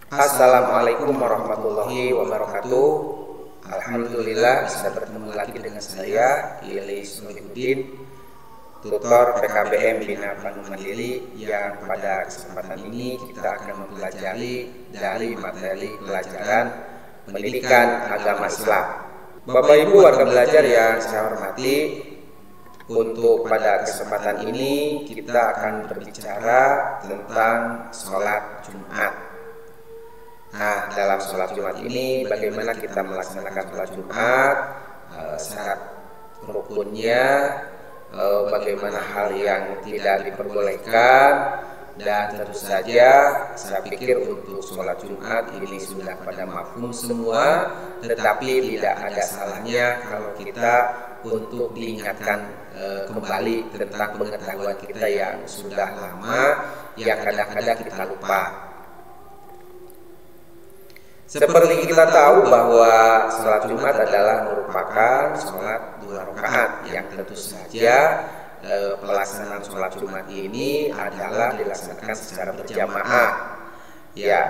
Assalamualaikum warahmatullahi wabarakatuh. Alhamdulillah bisa bertemu lagi dengan saya Ilyas Muhyiddin, tutor PKBM Bina Pandu Mandiri, yang pada kesempatan ini kita akan mempelajari dari materi pelajaran pendidikan agama Islam. Bapak Ibu warga belajar yang saya hormati, untuk pada kesempatan ini kita akan berbicara tentang sholat Jumat. Nah, dalam sholat Jumat ini bagaimana kita melaksanakan sholat Jumat, syarat rukunnya, bagaimana hal yang tidak diperbolehkan, dan tentu saja saya pikir untuk sholat Jumat ini sudah pada mafhum semua, tetapi tidak ada salahnya kalau kita untuk diingatkan kembali tentang pengetahuan kita yang sudah lama, yang kadang-kadang kita lupa. Seperti kita tahu bahwa sholat Jumat adalah merupakan sholat 2 rakaat yang tentu saja pelaksanaan sholat Jumat ini adalah dilaksanakan secara berjamaah. Ya,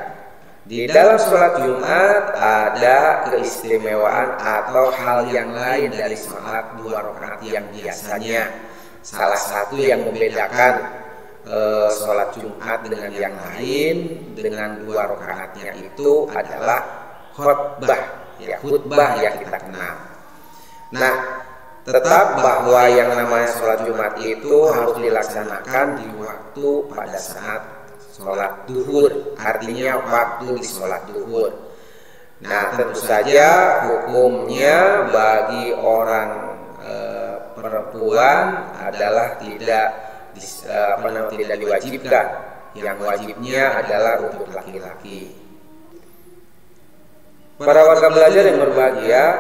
di dalam sholat Jumat ada keistimewaan atau hal yang lain dari sholat 2 rakaat yang biasanya. Salah satu yang membedakan sholat Jumat dengan yang lain dengan 2 rakaatnya itu adalah khutbah, ya, khutbah yang kita kenal. Nah, tetap bahwa yang namanya sholat Jumat itu harus dilaksanakan di waktu pada saat sholat duhur, artinya waktu di sholat duhur. Nah, tentu saja hukumnya bagi orang perempuan adalah tidak diwajibkan. Yang wajibnya adalah untuk laki-laki. Para warga belajar yang berbahagia,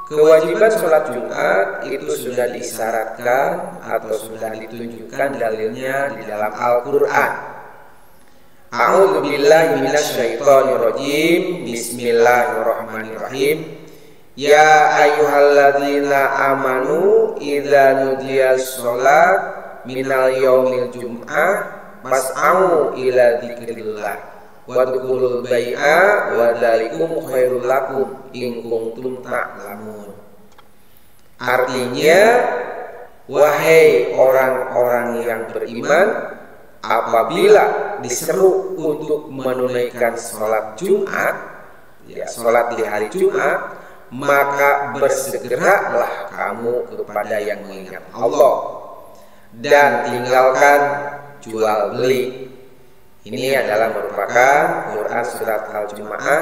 kewajiban sholat Jumat itu sudah disyaratkan atau sudah ditunjukkan dalilnya di dalam Al-Quran. A'udzu billahi minasyaitonir rajim. Bismillahirrahmanirrahim. Ya ayyuhalladzina amanu idza nudiyas sholat minal yaumil jum'ah fas'au ila dzikrillah wadkhulul bai'a wa dzalikum khairul lakum in kuntum ta'lamun. Artinya, wahai orang-orang yang beriman, apabila diseru untuk menunaikan sholat Jumat, ya, sholat di hari Jumat, maka bersegeralah kamu kepada yang mengingat Allah dan tinggalkan jual beli. Ini adalah merupakan Quran surat Al-Jumu'ah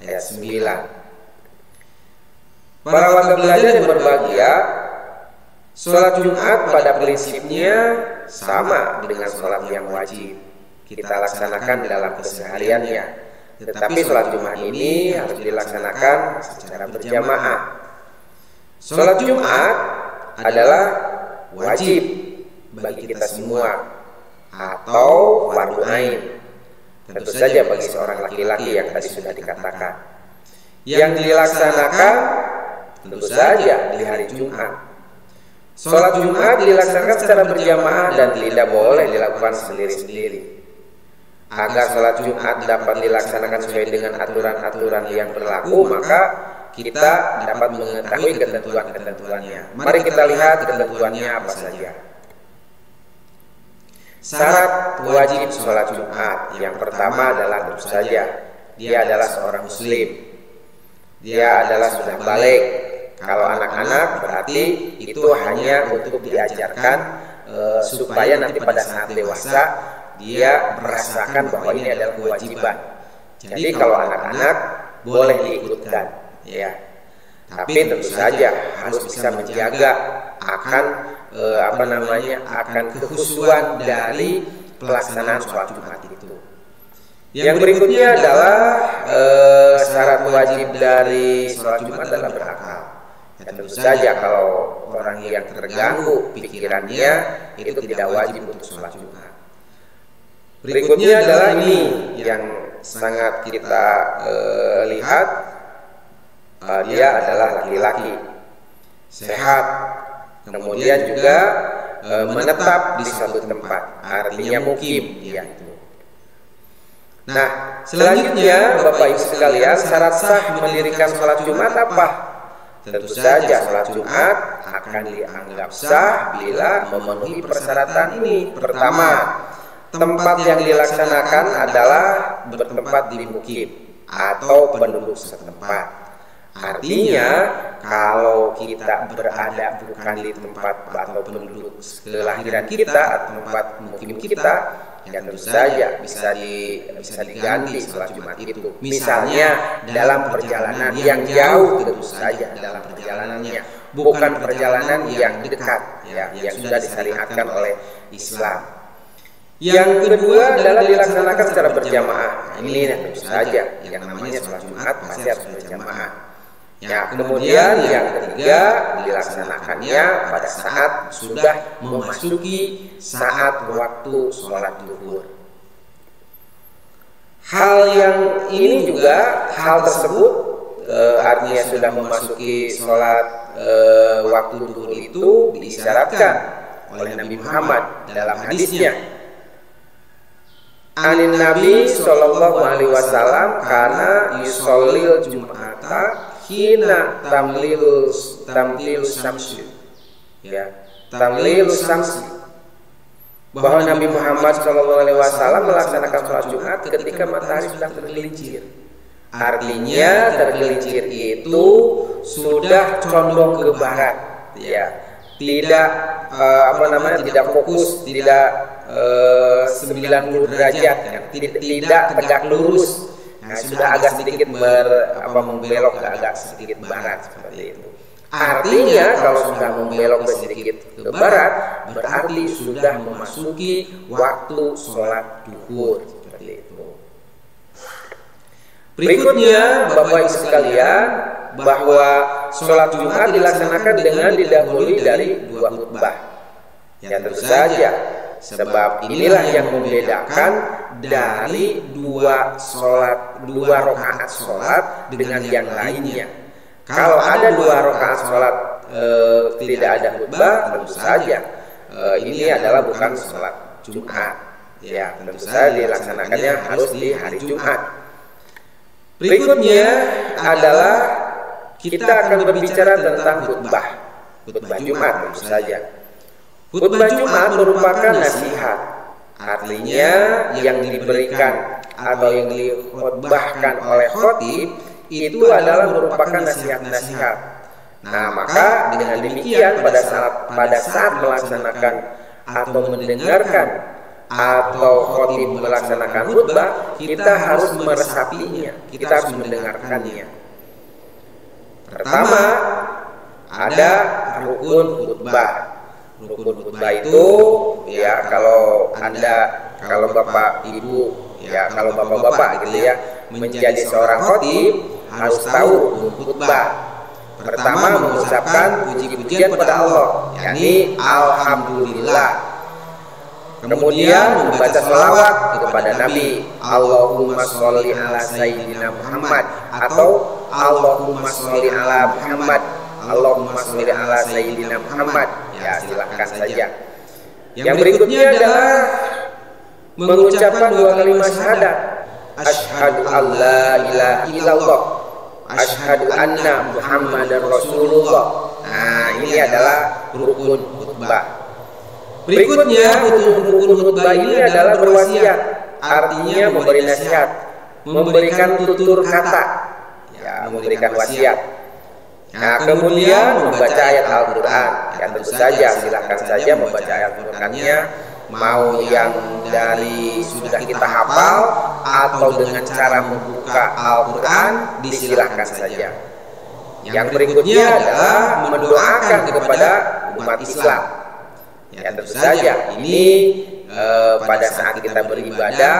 ayat 9. Para warga belajar yang berbahagia, sholat Jumat pada prinsipnya sama dengan sholat yang wajib kita laksanakan dalam kesehariannya. Tetapi sholat Jumat ini harus dilaksanakan secara berjamaah. Sholat Jumat adalah wajib bagi kita semua atau fardu ain, tentu saja bagi seorang laki-laki yang tadi sudah dikatakan, yang dilaksanakan tentu saja di hari Jumat. Sholat Jumat dilaksanakan secara berjamaah dan tidak boleh dilakukan sendiri-sendiri. Agar sholat Jumat dapat dilaksanakan sesuai dengan aturan-aturan yang berlaku, maka kita dapat mengetahui ketentuan-ketentuannya. Mari kita lihat ketentuannya apa saja. Syarat wajib sholat Jumat yang pertama adalah tentu saja dia adalah seorang muslim, dia adalah sudah balik. Kalau anak-anak berarti itu hanya untuk diajarkan supaya nanti pada saat dewasa dia merasakan bahwa ini adalah kewajiban. Jadi kalau anak-anak boleh diikutkan, ya. Tapi tentu saja harus bisa menjaga akan akan kekhusyuan dari pelaksanaan sholat Jumat itu. Yang berikutnya adalah syarat wajib dari sholat Jumat adalah berakal. Ya, tentu saja kalau orang yang terganggu pikirannya itu tidak wajib untuk sholat Jumat. Berikutnya adalah ini yang sangat kita lihat, dia adalah laki-laki, sehat, kemudian juga menetap di suatu tempat, artinya mukim dia itu. Nah, selanjutnya Bapak Ibu sekalian, syarat sah mendirikan sholat Jumat apa? Tentu saja sholat Jumat akan dianggap sah bila memenuhi persyaratan ini. Pertama, tempat yang dilaksanakan adalah bertempat di mukim atau penduduk setempat. Artinya, kalau kita berada bukan di tempat atau penduduk kelahiran kita atau tempat mukim kita, ya tentu saja bisa diganti sholat Jumat itu. Misalnya dalam perjalanan yang jauh, tentu saja dalam perjalanannya, bukan perjalanan yang dekat, ya, yang sudah disyariatkan oleh Islam. Yang kedua adalah dilaksanakan secara berjamaah. Ini tentu saja yang namanya sholat Jumat pasti harus berjamaah. Ya, kemudian yang ketiga dilaksanakannya pada saat sudah memasuki saat waktu sholat zuhur. Hal yang ini juga, hal tersebut artinya sudah memasuki sholat waktu zuhur itu diisyaratkan oleh Nabi Muhammad dalam hadisnya. Anin Nabi Shallallahu Alaihi Wasallam karena yusholil Jum'ata hina tamlil samsi, ya, tamlil samsi, bahwa Nabi Muhammad SAW melaksanakan sholat Jumat ketika matahari sudah tergelincir. Artinya tergelincir itu sudah condong ke barat, ya, tidak tidak fokus, tidak 90 derajat, ya, tidak tegak lurus. Nah, sudah agak sedikit membelok ke agak sedikit barat seperti itu. Artinya kalau sudah membelok sedikit ke barat berarti sudah memasuki waktu sholat zuhur seperti itu. Berikutnya Bapak Ibu sekalian, bahwa sholat Jumat dilaksanakan dengan didahului dari 2 khutbah. Ya tentu saja, sebab inilah yang membedakan dari 2 rakaat sholat dengan yang lainnya. Kalau ada 2 rakaat sholat tidak ada khutbah, tentu saja ini adalah bukan sholat Jumat. Ya, tentu saja dilaksanakannya harus di hari Jumat. Berikutnya adalah kita akan berbicara tentang khutbah Jumat tentu saja. Khutbah Jumat merupakan nasihat. Artinya yang diberikan atau yang dikhutbahkan oleh khotib itu adalah merupakan nasihat-nasihat. Nah, maka dengan demikian pada saat melaksanakan atau mendengarkan atau khotib melaksanakan khutbah, kita harus meresapinya, kita harus mendengarkannya. Pertama, ada rukun khutbah. Rukun khutbah itu, ya, kalau Bapak Ibu, ya, kalau Bapak-bapak gitu ya, menjadi seorang khotib harus tahu rukun khutbah. Pertama, mengucapkan puji-pujian kepada Allah, yakni alhamdulillah. Kemudian membaca sholawat kepada Nabi, Allahumma sholli ala sayyidina Muhammad, atau Allahumma sholli ala Muhammad, Allahumma sholli ala sayyidina Muhammad. Ya, silahkan saja. Yang berikutnya adalah mengucapkan 2 kalimat syahadat. Asyhadu alla ilaha illallah, asyhadu anna Muhammadar Rasulullah. Nah, ini adalah rukun khutbah. Berikutnya rukun khutbah ini adalah berwasiat, artinya memberi nasihat, memberikan tutur kata, ya, memberikan wasiat. Nah, kemudian membaca ayat Al-Quran. Ya, tentu saja silahkan saja membaca ayat Al-Qurannya, mau yang dari sudah kita hafal atau dengan cara membuka Al-Quran, disilahkan saja. Yang berikutnya adalah mendoakan kepada umat Islam. Ya, tentu saja ini pada saat kita beribadah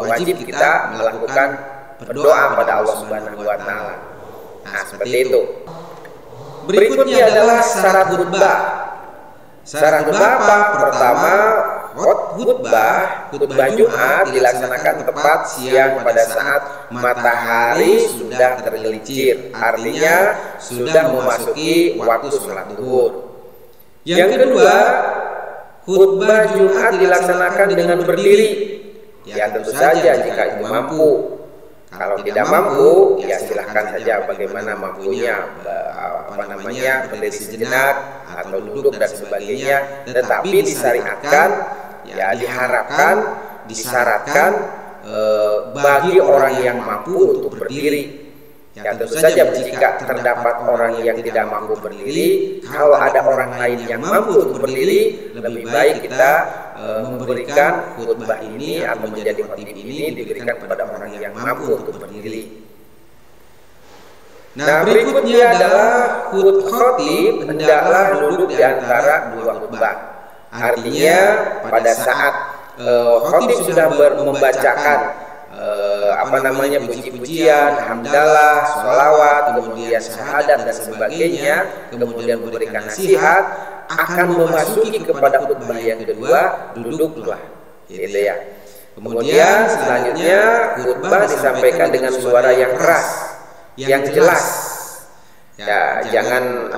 wajib kita melakukan berdoa pada Allah Subhanahu wa Ta'ala. Nah, seperti itu. Berikutnya adalah syarat khutbah. Syarat khutbah apa? Pertama, khutbah Jumat dilaksanakan tepat siang pada saat matahari sudah tergelincir, artinya sudah memasuki waktu sholat zuhur. Yang kedua, khutbah Jumat dilaksanakan dengan berdiri. Ya tentu saja jika itu mampu. Kalau tidak mampu, ya silahkan saja bagaimana mampunya, berdiri sejenak atau duduk dan sebagainya. Tetapi disyariatkan, ya diharapkan, disyaratkan bagi orang yang mampu untuk berdiri. Ya tentu saja jika terdapat orang yang tidak mampu berdiri, kalau ada orang lain yang mampu untuk berdiri, lebih baik kita memberikan khutbah ini atau menjadi khatib ini diberikan kepada orang yang mampu untuk berdiri. Nah, berikutnya adalah khatib hendaklah duduk di antara dua khutbah. Artinya pada saat khatib sudah membacakan puji-pujian, hamdalah, sholawat, kemudian syahadat dan sebagainya, kemudian memberikan nasihat, akan memasuki kepada khutbah yang kedua, duduklah, gitu ya. Kemudian selanjutnya khutbah disampaikan dengan suara yang keras, yang jelas. Ya, jangan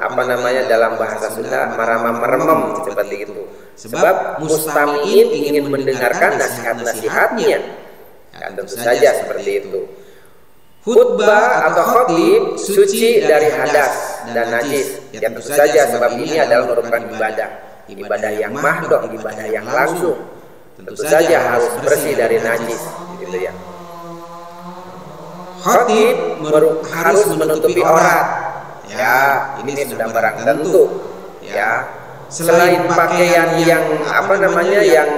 dalam bahasa Sunda meremem seperti itu. Sebab mustami'in ingin mendengarkan nasihat-nasihatnya. Ya, tentu saja seperti itu. Khutbah atau khatib suci dari hadas dan najis. Ya tentu saja sebab ini adalah merupakan ibadah yang mahdhah, ibadah yang langsung. Tentu saja harus bersih dari najis, gitu ya. Khatib harus menutupi aurat. Ya, ini sudah barang tentu. Ya, selain pakaian yang yang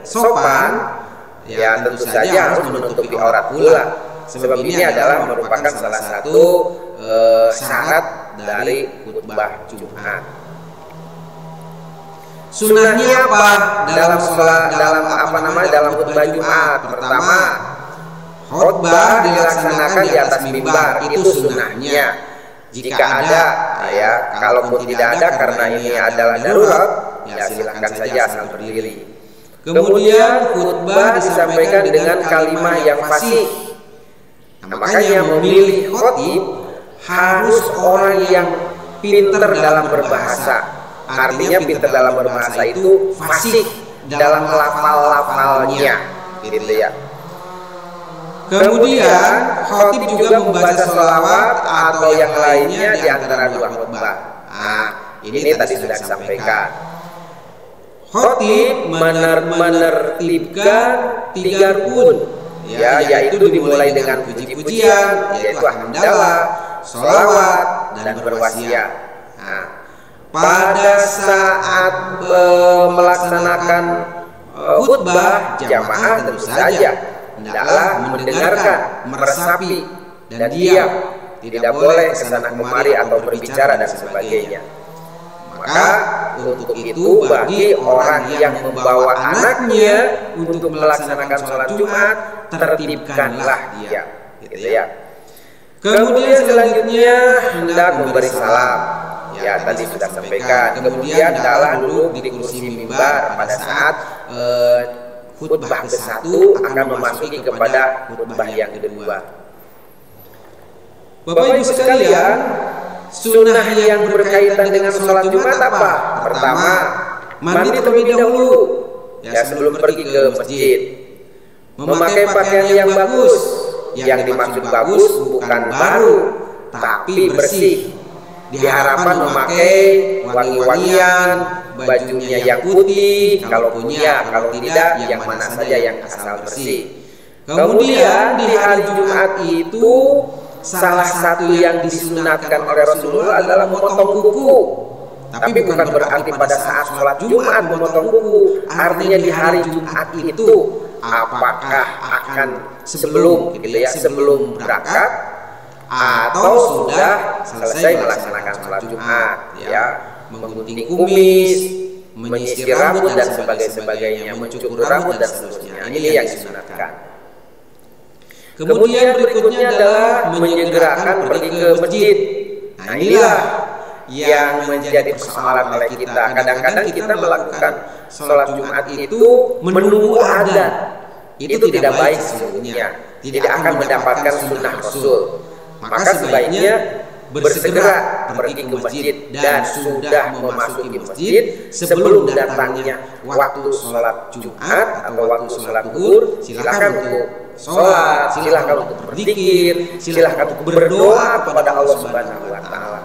sopan, ya tentu saja harus menutupi aurat pula. Sebab ini adalah merupakan salah satu syarat dari khutbah Jumat. Sunnahnya apa dalam khutbah Jumat? Pertama, khutbah dilaksanakan di atas mimbar, itu sunnahnya. Jika ada, ya, kalaupun tidak ada karena ini adalah darurat, ya silakan saja asal berdiri. Kemudian khutbah disampaikan dengan kalimat yang fasih. Nah, makanya memilih khatib harus orang yang pintar dalam berbahasa. Artinya pintar dalam berbahasa itu fasih dalam lafal-lafalnya, gitu ya. Kemudian khatib juga membaca sholawat atau yang lainnya di antara dua khutbah. Nah, ini tadi sudah disampaikan. Khatib menertibkan 3 rukun, ya, yaitu dimulai dengan puji-pujian, yaitu hamdalah, sholawat, dan berwasiat. Nah, pada saat melaksanakan khutbah jamaah tentu saja hendaklah mendengarkan, meresapi, dan diam, tidak boleh kesana kemari atau berbicara dan sebagainya. Maka untuk itu bagi orang yang membawa anaknya untuk melaksanakan sholat Jumat, tertibkanlah dia, gitu ya. Kemudian selanjutnya hendak memberi salam. Ya tadi sudah sampaikan. Kemudian hendaklah duduk di kursi mimbar pada saat khutbah ke-1 akan memasuki kepada khutbah yang kedua. Bapak Ibu sekalian, sunnah yang berkaitan dengan sholat Jumat apa? Pertama, mandi terlebih dahulu, ya sebelum pergi ke masjid. Memakai pakaian yang bagus. Yang dimaksud bagus bukan baru, tapi bersih. Diharapkan memakai wangi-wangian, bajunya yang putih kalau punya, kalau tidak yang mana saja yang asal bersih. Kemudian di hari Jumat itu salah satu yang disunatkan oleh Rasulullah adalah memotong kuku. Tapi bukan berarti pada saat sholat Jumat memotong kuku. Artinya di hari Jumat itu apakah akan sebelum berangkat atau sudah selesai melaksanakan sholat Jumat, ya, menggunting kumis, menyisir rambut dan sebagainya, mencukur rambut dan seterusnya. Ini yang disunatkan. Kemudian berikutnya adalah menyegerakan pergi ke masjid. Nah, inilah yang menjadi persoalan oleh kita. Kadang-kadang kita melakukan sholat Jumat itu menunggu adzan. Itu tidak baik sesungguhnya. Tidak akan mendapatkan sunnah Rasul. Maka sebaiknya bersegera pergi ke masjid dan sudah memasuki masjid sebelum datangnya waktu sholat Jumat atau waktu sholat zuhur, silakan untuk sholat, silakan untuk berzikir, silakan untuk berdoa kepada Allah Subhanahu wa Ta'ala.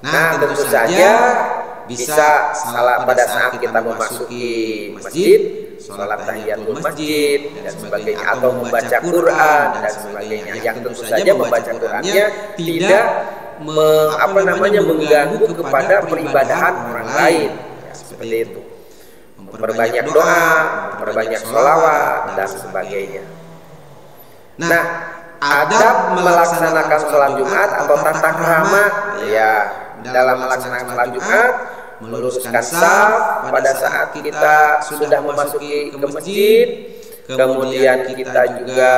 Nah, tentu saja bisa salah pada saat kita memasuki masjid, sholat tahiyatul masjid dan sebagainya, atau membaca Quran dan sebagainya, yang tentu saja membaca Qurannya tidak mengganggu kepada peribadahan orang lain, ya, seperti itu. Memperbanyak doa, memperbanyak sholawat dan sebagainya. Nah, adab melaksanakan sholat Jumat atau tata krama, ya, dalam melaksanakan sholat Jumat, meluruskan shaf pada saat kita sudah memasuki ke masjid, kemudian kita juga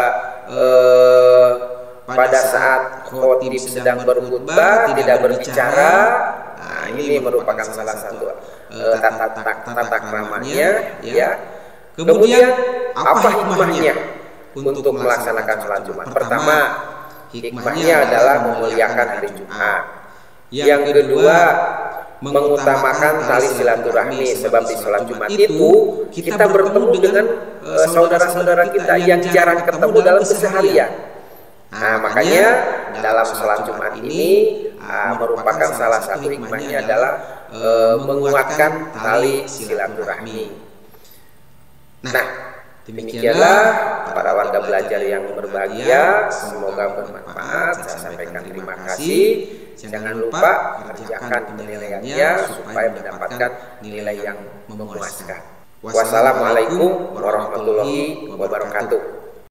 pada saat khotib sedang berkhutbah tidak berbicara. Nah, ini merupakan salah satu tata kramanya, ya. Kemudian apa hikmahnya untuk melaksanakan sholat Jumat? Pertama, hikmahnya adalah memuliakan hari Jumat. Yang kedua, mengutamakan tali silaturahmi, sebab di sholat Jumat itu kita bertemu dengan saudara-saudara kita yang jarang ketemu dalam keseharian. Nah, makanya dalam sholat Jumat ini merupakan salah satu hikmahnya adalah menguatkan tali silaturahmi. Nah, demikianlah para warga belajar yang berbahagia, semoga bermanfaat. Saya sampaikan terima kasih. Jangan lupa kerjakan penilaiannya supaya mendapatkan nilai yang memuaskan. Wassalamualaikum warahmatullahi wabarakatuh.